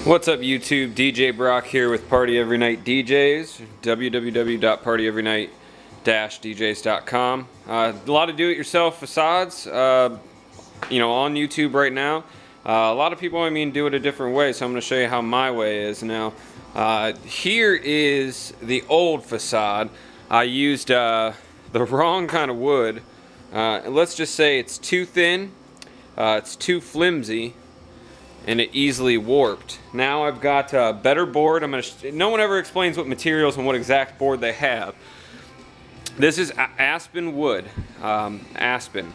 What's up YouTube? DJ Brock here with Party Every Night DJs, www.partyeverynight-djs.com. A lot of do-it-yourself facades, on YouTube right now. A lot of people, do it a different way, so I'm going to show you how my way is now. Here is the old facade. I used the wrong kind of wood. Let's just say it's too thin, it's too flimsy, and it easily warped. Now I've got a better board. No one ever explains what materials and what exact board they have. This is aspen wood, aspen.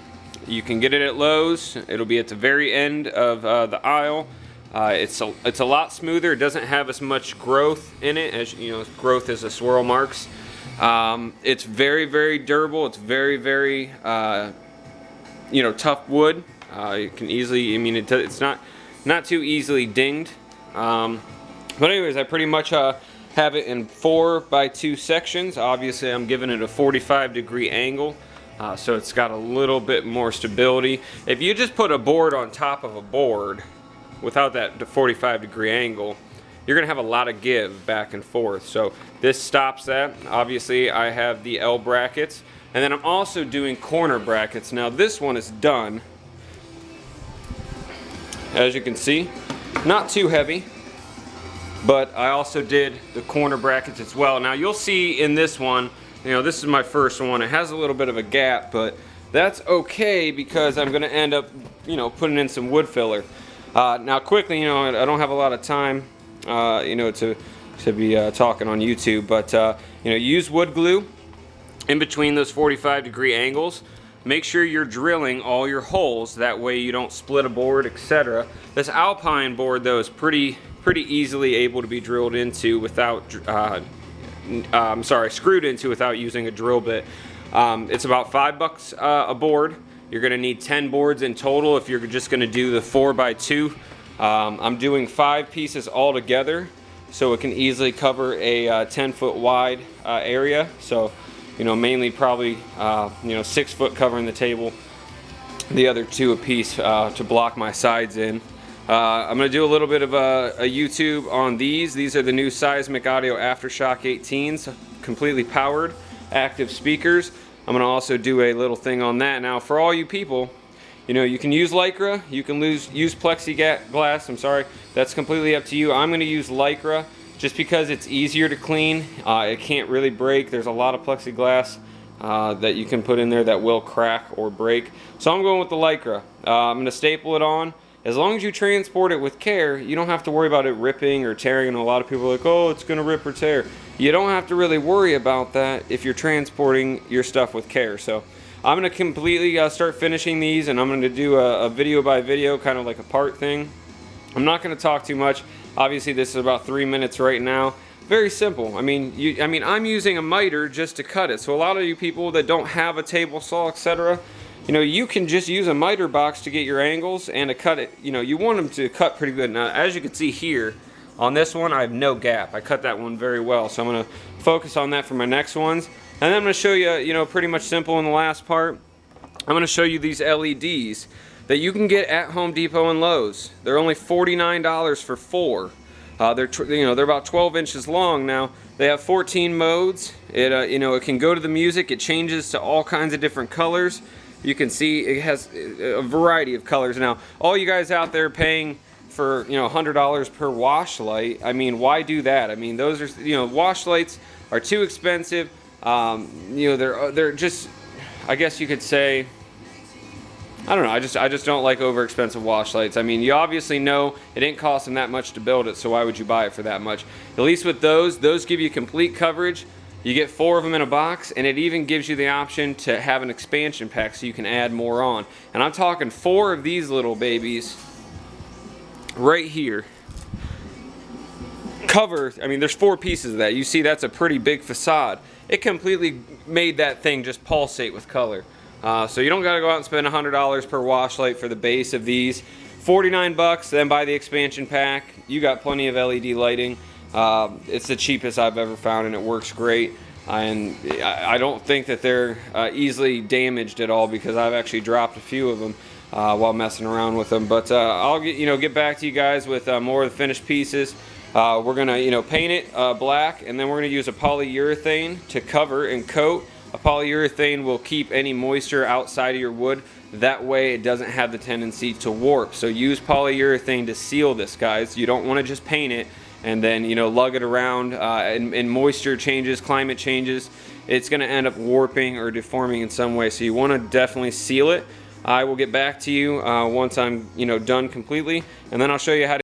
You can get it at Lowe's. It'll be at the very end of the aisle. It's a lot smoother. It doesn't have as much growth in it, as you know, growth is a swirl marks. It's very, very durable. It's very, very tough wood. You can easily, it's not too easily dinged. But anyways, I pretty much have it in 4x2 sections. Obviously I'm giving it a 45-degree angle, so it's got a little bit more stability. If you just put a board on top of a board without that 45-degree angle, you're gonna have a lot of give back and forth. So this stops that. Obviously I have the L brackets, and then I'm also doing corner brackets. Now this one is done. As you can see, not too heavy, but I also did the corner brackets as well. Now you'll see in this one, this is my first one. It has a little bit of a gap, but that's okay because I'm gonna end up, putting in some wood filler. Now quickly, I don't have a lot of time, to be talking on YouTube, but use wood glue in between those 45-degree angles. Make sure you're drilling all your holes, that way you don't split a board, etc. This Alpine board though is pretty easily able to be drilled into without, screwed into without using a drill bit. It's about $5 a board. You're gonna need 10 boards in total if you're just gonna do the 4x2. I'm doing 5 pieces all together, so it can easily cover a 10-foot wide area. So mainly probably 6 foot covering the table, the other 2 a piece to block my sides in. I'm going to do a little bit of a YouTube on these. These are the new Seismic Audio Aftershock 18s, completely powered, active speakers. I'm going to also do a little thing on that. Now for all you people, you can use Lycra, you can use plexiglass, that's completely up to you. I'm going to use Lycra just because it's easier to clean. It can't really break. There's a lot of plexiglass that you can put in there that will crack or break. So I'm going with the Lycra. I'm going to staple it on. As long as you transport it with care, you don't have to worry about it ripping or tearing. And a lot of people are like, oh, it's going to rip or tear. You don't have to really worry about that if you're transporting your stuff with care. So I'm going to completely start finishing these, and I'm going to do a video by video, kind of like a part thing. I'm not going to talk too much. Obviously this is about 3 minutes right now. Very simple. I'm using a miter just to cut it. So a lot of you people that don't have a table saw, etc., you can just use a miter box to get your angles and to cut it. You want them to cut pretty good. Now as you can see here on this one, I have no gap. I cut that one very well. So I'm going to focus on that for my next ones. And then I'm going to show you, pretty much simple in the last part. I'm going to show you these LEDs that you can get at Home Depot and Lowe's. They're only $49 for 4. They're about 12 inches long. Now they have 14 modes. It can go to the music. It changes to all kinds of different colors. You can see it has a variety of colors. Now all you guys out there paying for $100 per wash light, why do that? Those are wash lights are too expensive. They're just, I guess you could say, I don't know, I just don't like over expensive wash lights. You obviously know it didn't cost them that much to build it, so why would you buy it for that much? At least with those give you complete coverage. You get 4 of them in a box, and it even gives you the option to have an expansion pack so you can add more on. And I'm talking 4 of these little babies right here. There's 4 pieces of that. You see that's a pretty big facade. It completely made that thing just pulsate with color. So you don't got to go out and spend $100 per wash light for the base of these. 49 bucks, then buy the expansion pack. You got plenty of LED lighting. It's the cheapest I've ever found, and it works great. And I don't think that they're easily damaged at all, because I've actually dropped a few of them. while messing around with them. But I'll get back to you guys with more of the finished pieces. We're gonna paint it black, and then we're gonna use a polyurethane to cover and coat. A polyurethane will keep any moisture outside of your wood. That way it doesn't have the tendency to warp. So use polyurethane to seal this, guys. You don't want to just paint it and then lug it around, and moisture changes, climate changes, it's going to end up warping or deforming in some way. So you want to definitely seal it. I will get back to you once I'm done completely, and then I'll show you how to